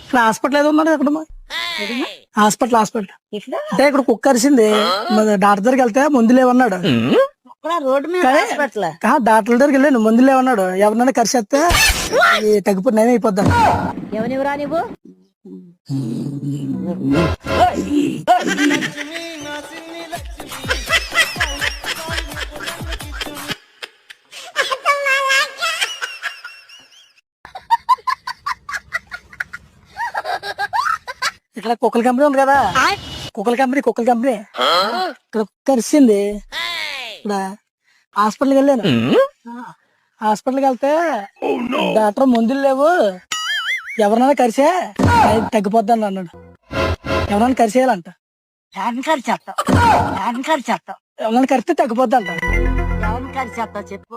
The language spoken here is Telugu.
ఇక్కడ హాస్పిటల్ ఏదో ఉన్నారు అక్కడ హాస్పిటల్ అంటే ఇక్కడ కుక్క అరిసింది డాక్టర్ దగ్గరికి వెళ్తే మందులు లేవన్నాడు రోడ్డు మీద హాస్పిటల్ డాక్టర్ దగ్గరికి వెళ్ళాను మందులు లేవన్నాడు ఎవరినైనా కరిసేస్తే తగ్గిపోయి నయం అయిపోద్దాం ఎవరివరా నువ్వు ఇక్కడ కుక్కల కంపెనీ ఉంది కదా కుక్కల కంపెనీ ఇక్కడ కుక్క అరిసింది ఇక్కడ హాస్పిటల్కి వెళ్ళాను హాస్పిటల్కి వెళ్తే డాక్టర్ మందులు లేవు ఎవరినైనా కరిసే తగ్గిపోద్దని అన్నాడు ఎవరైనా కరిసేయాలంట చేస్తావు ఎవరైనా కరిస్తే తగ్గిపోద్ది అంట ఎవరిని చేస్తావు చెప్పు